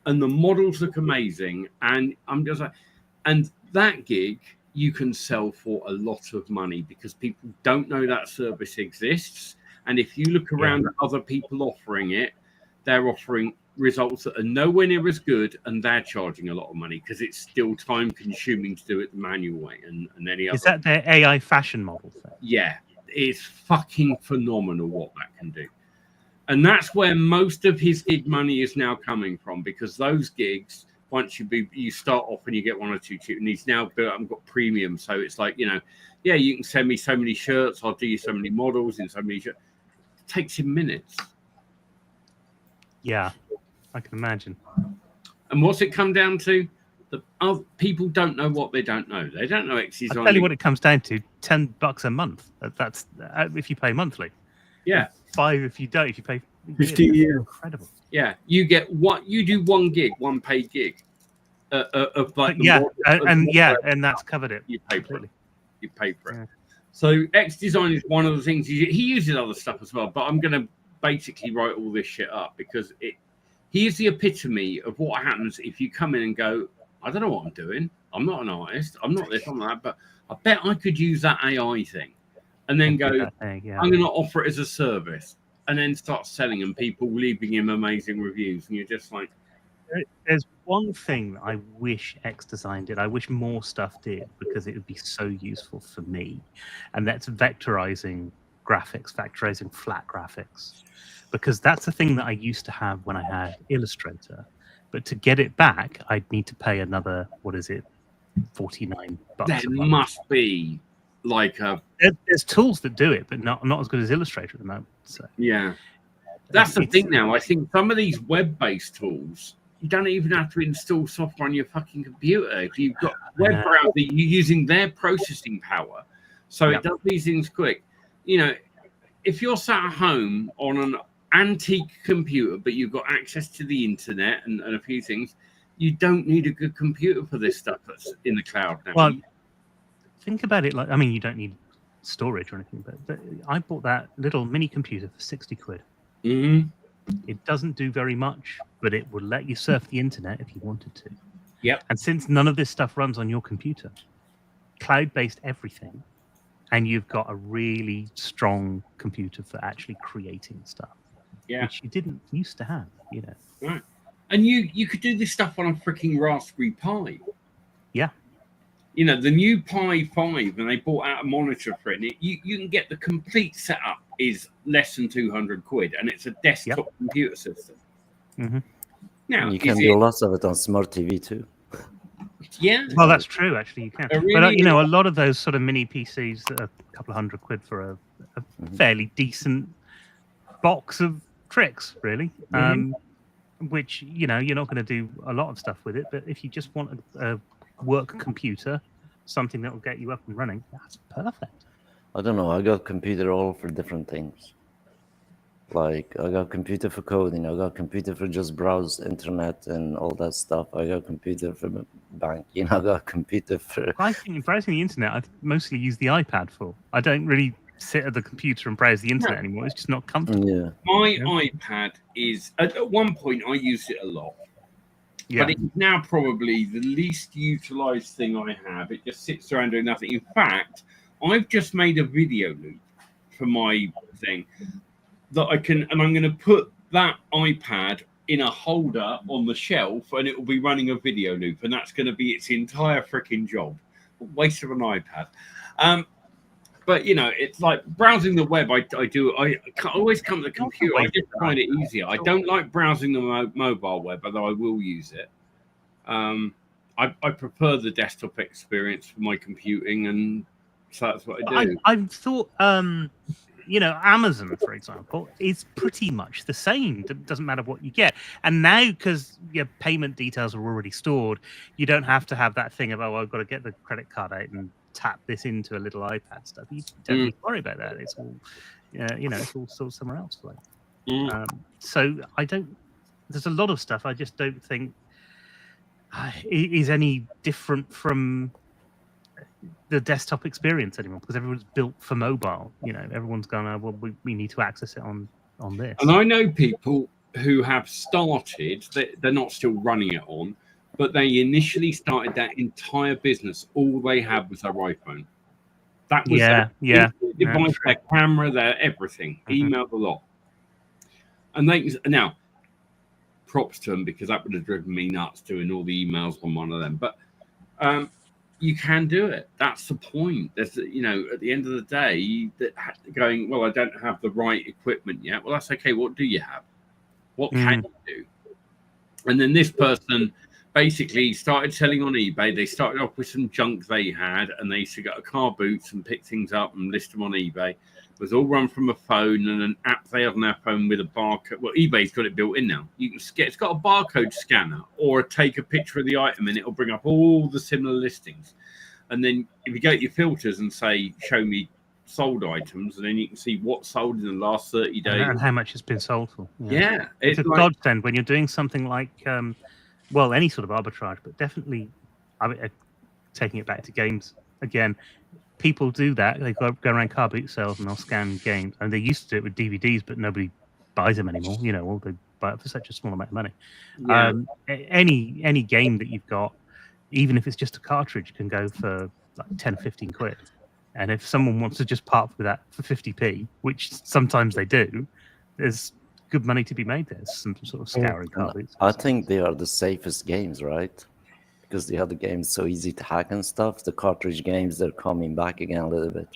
and the models look amazing. And I'm just like, and that gig you can sell for a lot of money because people don't know that service exists. And if you look around at other people offering it, they're offering results that are nowhere near as good, and they're charging a lot of money because it's still time consuming to do it the manual way. And any other. Is that their AI fashion model thing? Yeah, it's fucking phenomenal what that can do. And that's where most of his gig money is now coming from, because those gigs, once you start off and you get one or two cheap, and he's now built up and got premium. So it's like, you can send me so many shirts, I'll do you so many models in so many shirts. It takes him minutes. Yeah, I can imagine. And what's it come down to? People don't know what they don't know. They don't know X Design. I'll tell you what it comes down to: $10 a month. That's if you pay monthly. Yeah. $5 if you don't. If you pay 50 a year. Incredible. Yeah, you get you do one gig, one paid gig. Of like and that's covered it. You pay for it. You pay for it. So X Design is one of the things he uses other stuff as well. But I'm going to basically write all this shit up because he is the epitome of what happens if you come in and go, I don't know what I'm doing. I'm not an artist. I'm not this, I'm that. But I bet I could use that AI thing. And then go, I'm going to offer it as a service. And then start selling and people leaving him amazing reviews. And you're just like... There's one thing that I wish X Design did. I wish more stuff did because it would be so useful for me. And that's vectorizing graphics, vectorizing flat graphics. Because that's the thing that I used to have when I had Illustrator. But to get it back, I'd need to pay another, what is it, $49 There a month. must be like a There's tools that do it, but not as good as Illustrator at the moment. So yeah. That's the it's- thing now. I think some of these web-based tools, you don't even have to install software on your fucking computer. If you've got web browser, you're using their processing power, so Yep. it does these things quick. You know, if you're sat at home on an antique computer, but you've got access to the internet and a few things, you don't need a good computer for this stuff that's in the cloud now. Well, think about it like, I mean, you don't need storage or anything, but I bought that little mini computer for 60 quid. Mhm. It doesn't do very much, but it will let you surf the internet if you wanted to. Yep. And since none of this stuff runs on your computer, cloud-based everything, and you've got a really strong computer for actually creating stuff, which you didn't used to have, you know. Right. And you could do this stuff on a freaking Raspberry Pi. Yeah. You know, the new Pi 5, and they bought out a monitor for it, and you can get the complete setup is less than 200 quid, and it's a desktop computer system. Mhm. Now, You can do lots of it on smart TV too. Yeah. Well, that's true. Actually, you can. They're But really- you know, a lot of those sort of mini PCs that are a couple of hundred quid for a fairly decent box of tricks, really. Which, you know, you're not going to do a lot of stuff with it, but if you just want a work computer, something that will get you up and running, that's perfect. I don't know. I got a computer all for different things. Like I got a computer for coding. I got a computer for just browse internet and all that stuff. I got a computer for banking. I got a computer for. Browsing the internet, I mostly use the iPad for. I don't really sit at the computer and browse the internet anymore. It's just not comfortable. Yeah. My iPad is, at one point, I used it a lot. Yeah. But it's now probably the least utilized thing I have. It just sits around doing nothing. In fact, I've just made a video loop for my thing that I can, and I'm going to put that iPad in a holder on the shelf, and it will be running a video loop, and that's going to be its entire freaking job. Waste of an iPad. But you know, it's like browsing the web. I always come to the computer. I just find it easier. I don't like browsing the mobile web, although I will use it. I prefer the desktop experience for my computing, and so that's what I do. I thought, you know, Amazon, for example, is pretty much the same. It doesn't matter what you get. And now, because your payment details are already stored, you don't have to have that thing of, oh, I've got to get the credit card out and tap this into a little iPad stuff. You don't need to worry about that. It's all, you know, it's all stored somewhere else. Like, so I don't. There's a lot of stuff I just don't think is any different from the desktop experience anymore, because everyone's built for mobile. You know, everyone's gone, well, we need to access it on this. And I know people who have started, they're not still running it on, but they initially started that entire business. All they had was their iPhone. That was their device, their camera, their everything, email, the lot. And they now, props to them, because that would have driven me nuts doing all the emails on one of them. But you can do it. That's the point. There's, you know, at the end of the day, that going, well, I don't have the right equipment yet. Well, that's okay. What do you have? What can you do? And then this person basically started selling on eBay. They started off with some junk they had, and they used to go to car boots and pick things up and list them on eBay. It was all run from a phone and an app they have on their phone with a barcode. Well, eBay's got it built in now. You can it's got a barcode scanner, or take a picture of the item and it'll bring up all the similar listings. And then if you go to your filters and say, show me sold items, and then you can see what's sold in the last 30 days. And how much it's been sold for. Yeah. It's a godsend when you're doing something like, well, any sort of arbitrage, but definitely, I mean, taking it back to games again, people do that. They go around car boot sales and they'll scan games. And they used to do it with DVDs, but nobody buys them anymore. You know, or they buy it for such a small amount of money. Yeah. Any game that you've got, even if it's just a cartridge, can go for like 10, 15 quid. And if someone wants to just part with that for 50p, which sometimes they do, there's good money to be made there. Some sort of scouring car boots. I think they are the safest games, right? Because the other games so easy to hack and stuff. The cartridge games, they're coming back again a little bit.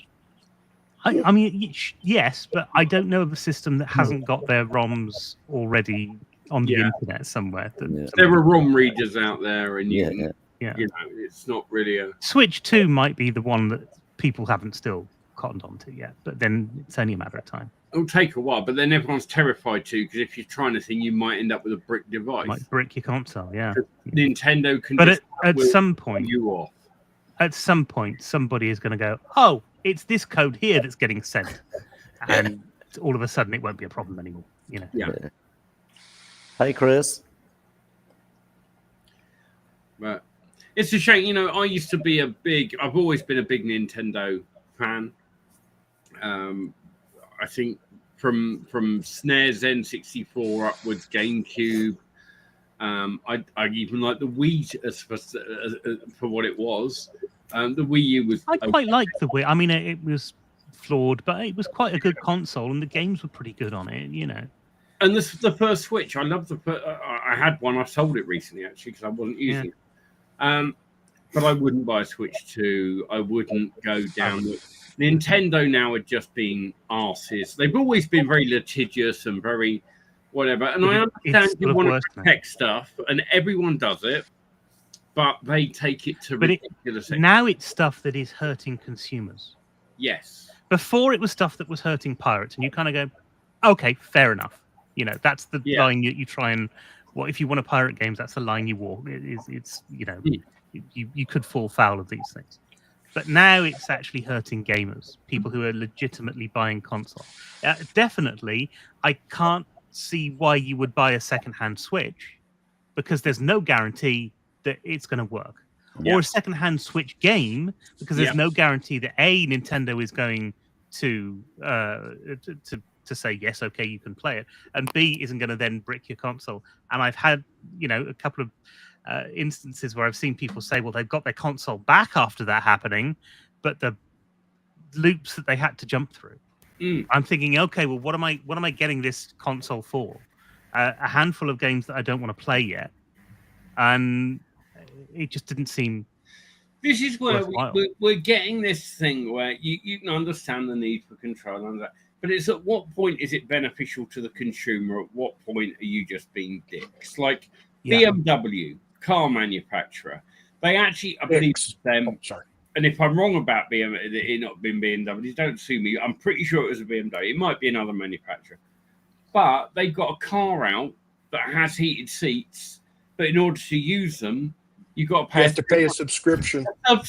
I mean, yes, but I don't know of a system that hasn't got their ROMs already on the Yeah. internet somewhere. That Yeah. There are ROM readers out there, and you, Yeah, can, yeah. Yeah. you know, it's not really a. Switch 2 might be the one that people haven't still cottoned onto yet, but then it's only a matter of time. It'll take a while, but then everyone's terrified too, because if you're trying to think, you might end up with a brick device. Might brick your console, yeah. Nintendo can But just at will some point, you off. at some point, somebody is going to go, oh, it's this code here that's getting sent. And all of a sudden it won't be a problem anymore. You know. Yeah. Hi, Chris. But it's a shame, you know, I've always been a big Nintendo fan. I think from SNES, N64 upwards, GameCube. I even like the Wii as for what it was. The Wii U was. I quite liked the Wii. I mean, it was flawed, but it was quite a good console, and the games were pretty good on it. You know. And this the first Switch. I love I had one. I sold it recently actually because I wasn't using it. But I wouldn't buy a Switch 2. I wouldn't go down the. Nintendo now are just being arses. They've always been very litigious and very whatever. And I understand you want to protect stuff, and everyone does it, but they take it to ridiculous. Now it's stuff that is hurting consumers. Yes. Before it was stuff that was hurting pirates, and you kind of go, okay, fair enough. You know, that's the line you try and. Well, if you want to pirate games, that's the line you walk. It's you know, you could fall foul of these things. But now it's actually hurting gamers, people who are legitimately buying console. Definitely, I can't see why you would buy a second-hand Switch because there's no guarantee that it's going to work. Yeah. Or a second-hand Switch game because there's no guarantee that A, Nintendo is going to say, yes, okay, you can play it. And B, isn't going to then brick your console. And I've had, you know, a couple of instances where I've seen people say, well, they've got their console back after that happening, but the loops that they had to jump through. I'm thinking, okay, well, what am I getting this console for? A handful of games that I don't want to play yet, and it just didn't seem. This is where worthwhile. we're getting this thing where you can understand the need for control and that, but it's at what point is it beneficial to the consumer? At what point are you just being dicks? Like BMW, car manufacturer, they actually, I believe them. Sorry. And if I'm wrong about it not being BMW, don't sue me. I'm pretty sure it was a BMW. It might be another manufacturer. But they've got a car out that has heated seats. But in order to use them, you've got to pay. You have to pay a subscription.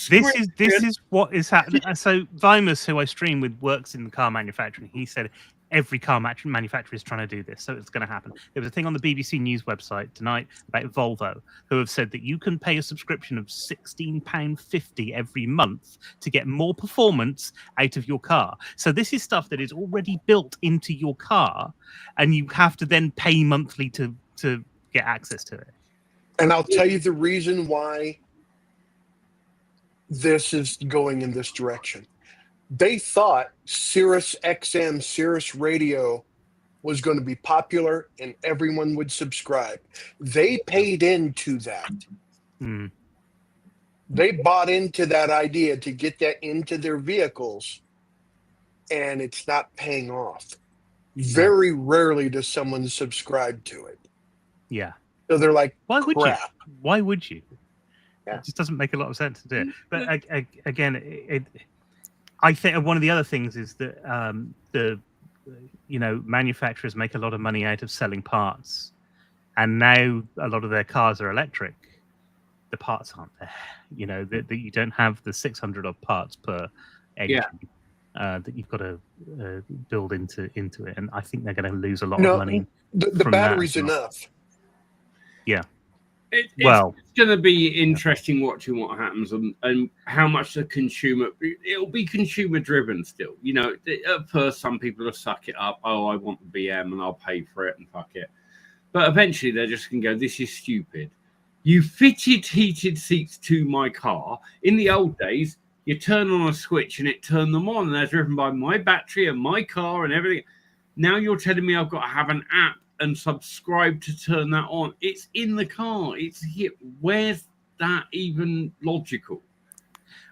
This is what is happening. So Vimus, who I stream with, works in the car manufacturing. He said every car manufacturer is trying to do this, so it's going to happen. There was a thing on the BBC News website tonight about Volvo, who have said that you can pay a subscription of £16.50 every month to get more performance out of your car. So this is stuff that is already built into your car, and you have to then pay monthly to get access to it. And I'll tell you the reason why this is going in this direction. They thought Sirius XM, Sirius Radio was going to be popular and everyone would subscribe. They paid into that. They bought into that idea to get that into their vehicles, and it's not paying off. Very rarely does someone subscribe to it. Yeah. So they're like, why would crap. you? Why would you? Yeah. It just doesn't make a lot of sense to do it. But again, I think one of the other things is that manufacturers make a lot of money out of selling parts, and now a lot of their cars are electric. The parts aren't there. You know that you don't have the 600 odd parts per engine that you've got to build into it, and I think they're going to lose a lot of money. The battery's enough. Yeah. It's going to be interesting watching what happens and how much the consumer. It'll be consumer driven still. You know, at first some people will suck it up. Oh, I want the BM and I'll pay for it and fuck it. But eventually they're just going to go, this is stupid. You fitted heated seats to my car. In the old days, you turn on a switch and it turned them on. And they're driven by my battery and my car and everything. Now you're telling me I've got to have an app and subscribe to turn that on. It's in the car. It's here. Where's that even logical?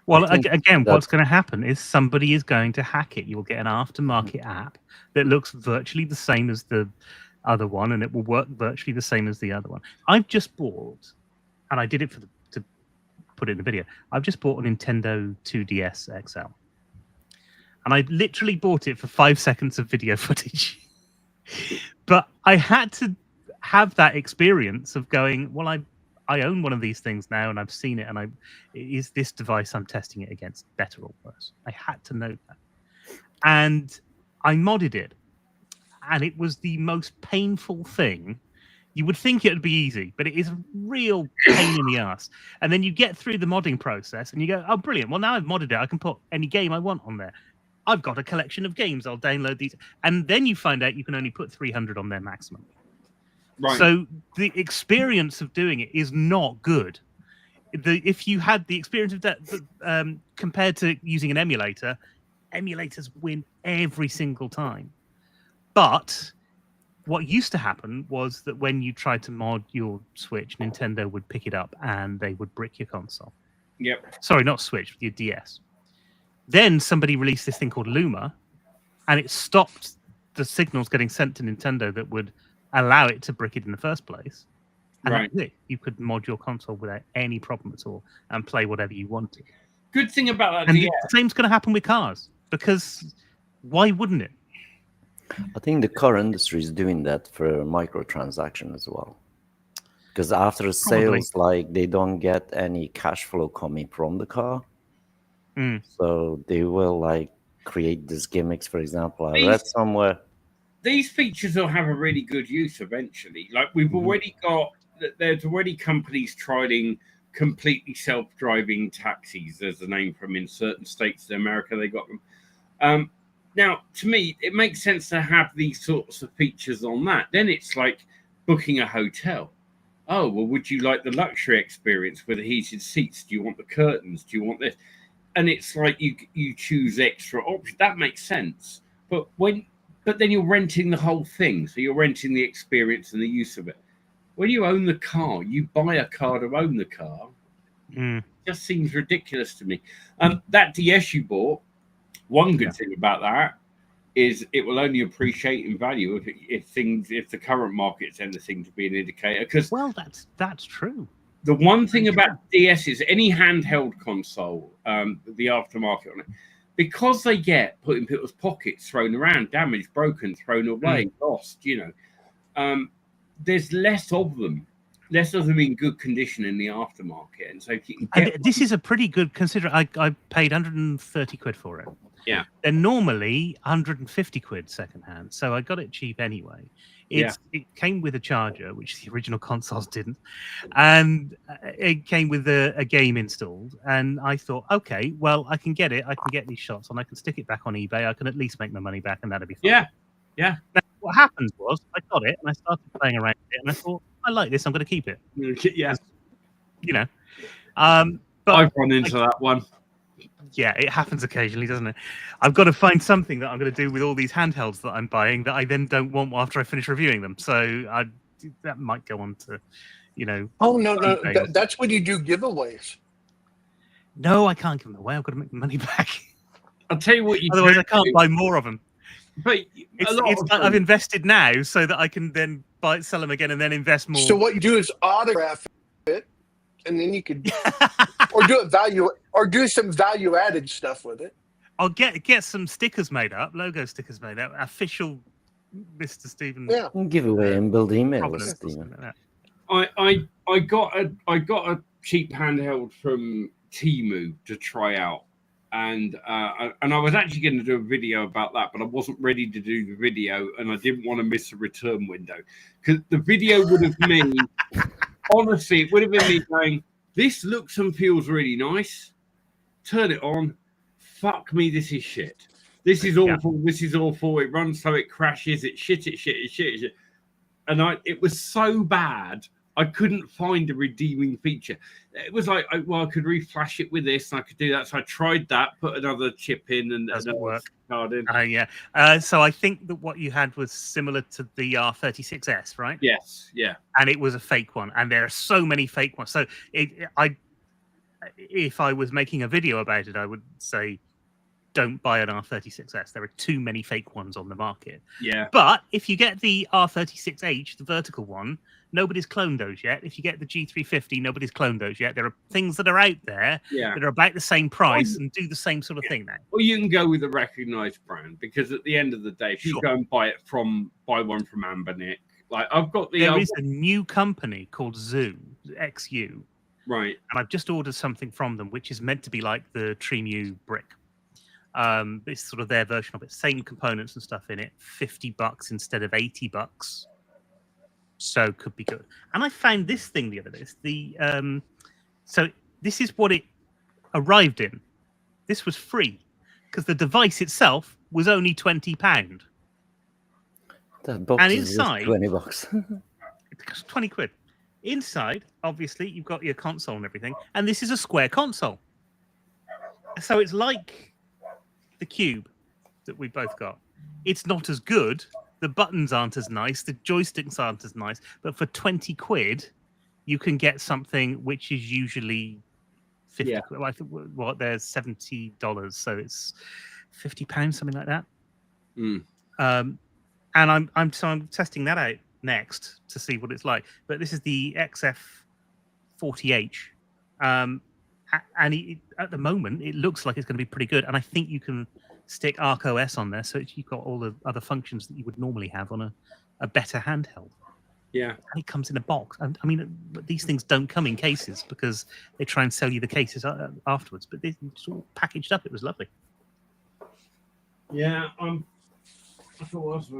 Well, again, what's going to happen is somebody is going to hack it. You'll get an aftermarket app that looks virtually the same as the other one, and it will work virtually the same as the other one. I've just bought, and I did it to put it in the video. I've just bought a Nintendo 2DS XL, and I literally bought it for 5 seconds of video footage. But I had to have that experience of going, well, I own one of these things now, and I've seen it, and is this device I'm testing it against better or worse? I had to know that, and I modded it. And it was the most painful thing. You would think it would be easy, but it is a real pain in the ass. And then you get through the modding process and you go, oh, brilliant. Well, now I've modded it. I can put any game I want on there. I've got a collection of games. I'll download these. And then you find out you can only put 300 on there maximum. Right. So the experience of doing it is not good. If you had the experience of that compared to using an emulator, emulators win every single time. But what used to happen was that when you tried to mod your Switch, Nintendo would pick it up and they would brick your console. Yep. Sorry, not Switch, your DS. Then somebody released this thing called Luma, and it stopped the signals getting sent to Nintendo that would allow it to brick it in the first place. And right. That's it. You could mod your console without any problem at all and play whatever you wanted. Good thing about that and DS. The same's going to happen with cars, because why wouldn't it? I think the car industry is doing that for microtransaction as well. Because after sales, like they don't get any cash flow coming from the car. So they will like create these gimmicks. For example, I read somewhere. These features will have a really good use eventually. Like we've already got, there's already companies trialing completely self-driving taxis. There's a name for them in certain states in America. They got them. Now, to me, it makes sense to have these sorts of features on that. Then it's like booking a hotel. Oh, well, would you like the luxury experience with the heated seats? Do you want the curtains? Do you want this? And it's like you choose extra options. That makes sense. But then you're renting the whole thing. So you're renting the experience and the use of it. When you own the car, you buy a car to own the car. It just seems ridiculous to me. That DS you bought, one good thing about that is it will only appreciate in value if the current market's anything to be an indicator. Because that's true. The one thing about DS is any handheld console, the aftermarket on it, because they get put in people's pockets, thrown around, damaged, broken, thrown away, lost. There's less of them in good condition in the aftermarket, and so if you can get this is a pretty good consider. I paid 130 quid for it. Yeah, they're normally 150 quid secondhand, so I got it cheap anyway. It came with a charger, which the original consoles didn't, and it came with a game installed. And I thought, okay, well, I can get it. I can get these shots, and I can stick it back on eBay. I can at least make my money back, and that'll be fine. Yeah. Now, what happened was I got it, and I started playing around with it, and I thought, I like this. I'm going to keep it. Yeah. But I've run into that one. Yeah, it happens occasionally, doesn't it? I've got to find something that I'm going to do with all these handhelds that I'm buying that I then don't want after I finish reviewing them. So that might go on to, Oh, no. That's when you do giveaways. No, I can't give them away. I've got to make the money back. I'll tell you what you Otherwise, I can't buy more of them. But I've invested now so that I can then sell them again and then invest more. So what you do is autograph it, and then you could do some value added stuff with it. I'll get some stickers made up, logo stickers made up, official Mr. Stephen. Yeah, give away and build emails. Stephen. I got a cheap handheld from Temu to try out, and I was actually going to do a video about that, but I wasn't ready to do the video, and I didn't want to miss a return window because the video would have been honestly, it would have been me going, "This looks and feels really nice." Turn it on. Fuck me, this is shit. This is awful. Yeah. This is awful. It runs so it crashes. It's shit. And it was so bad, I couldn't find a redeeming feature. It was like, I could reflash it with this, and I could do that. So I tried that, put another chip in, and doesn't work. Card in. So I think that what you had was similar to the R36S, right? Yes. Yeah. And it was a fake one, and there are so many fake ones. So if I was making a video about it, I would say don't buy an R36S. There are too many fake ones on the market. Yeah. But if you get the R36H, the vertical one, nobody's cloned those yet. If you get the G350, nobody's cloned those yet. There are things that are out there Yeah. that are about the same price and do the same sort of thing now. Or you can go with a recognized brand, because at the end of the day, if you Sure. go and buy one from Ambernick, like I've got the There is a new company called XU, right. and I've just ordered something from them, which is meant to be like the Tremu brick. It's sort of their version of it. Same components and stuff in it. $50 instead of $80. So could be good. And I found this thing the other day. It's the so this is what it arrived in. This was free because the device itself was only £20. That box And is just inside- $20. It costs 20 quid. Inside, obviously, you've got your console and everything, and this is a square console. So it's like the Cube that we both got. It's not as good. The buttons aren't as nice. The joysticks aren't as nice. But for 20 quid, you can get something which is usually 50 Yeah. quid. Well, I think there's $70, so it's £50, something like that. Mm. And I'm testing that out next to see what it's like. But this is the XF40H, and at the moment it looks like it's going to be pretty good. And I think you can stick Arc OS on there, so you've got all the other functions that you would normally have on a better handheld. Yeah. And it comes in a box. And I mean, these things don't come in cases because they try and sell you the cases afterwards. But it's all packaged up. It was lovely. Yeah, I thought was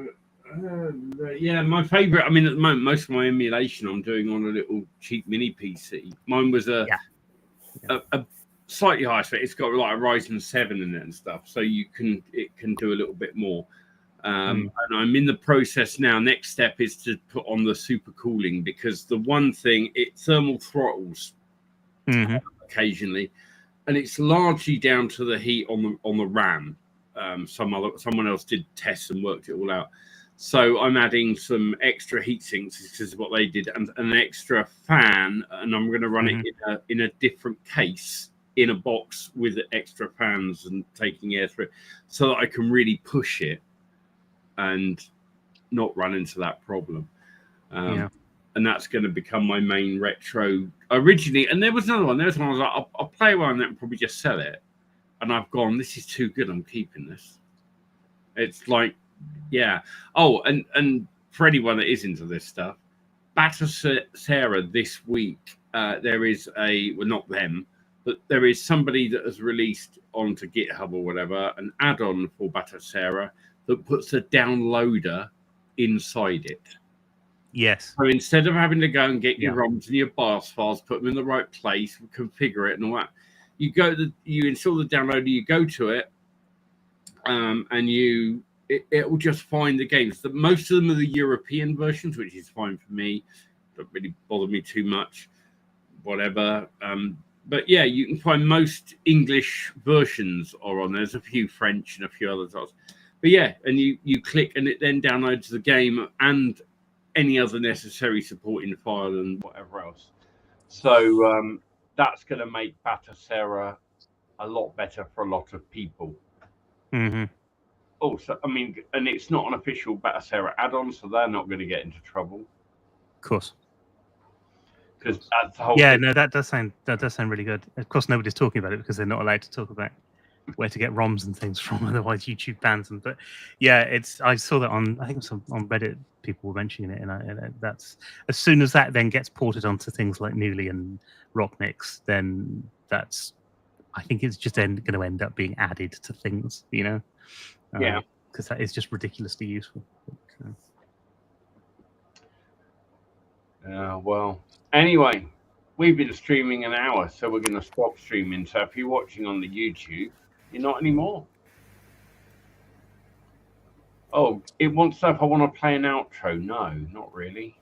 yeah, my favorite. I mean, at the moment, most of my emulation I'm doing on a little cheap mini PC. Mine was a slightly higher spec. It's got like a Ryzen 7 in it and stuff, so it can do a little bit more. And I'm in the process now. Next step is to put on the super cooling, because the one thing, it thermal throttles occasionally, and it's largely down to the heat on the RAM. Someone else did tests and worked it all out. So I'm adding some extra heat sinks. This is what they did, and an extra fan, and I'm going to run it in a different case in a box with extra fans and taking air through it, so that I can really push it and not run into that problem. And that's going to become my main retro originally. And there was another one. There was one I was like, I'll play one and then probably just sell it. And I've gone, this is too good. I'm keeping this. It's like, yeah. Oh, and for anyone that is into this stuff, Batacera this week, there is not them, but there is somebody that has released onto GitHub or whatever an add-on for Batacera that puts a downloader inside it. Yes. So instead of having to go and get your ROMs and your BIOS files, put them in the right place, configure it and all that, you install the downloader, you go to it, and it will just find the games. Most of them are the European versions, which is fine for me. Don't really bother me too much. Whatever. But yeah, you can find most English versions are on. There's a few French and a few other titles. But yeah, and you click and it then downloads the game and any other necessary supporting file and whatever else. So that's going to make Batacera a lot better for a lot of people. Also, I mean, and it's not an official Batacera add-on, so they're not going to get into trouble. Of course. Because that's the whole thing. No, that does sound really good. Of course, nobody's talking about it because they're not allowed to talk about where to get ROMs and things from, otherwise YouTube bans them. But yeah, I saw that on Reddit, people were mentioning it, and that's as soon as that then gets ported onto things like Newly and Rockmix, then I think it's just going to end up being added to things, because that is just ridiculously useful. Well, anyway, we've been streaming an hour, so we're going to stop streaming. So if you're watching on the YouTube, you're not anymore. Oh, it wants to know if I want to play an outro. No, not really.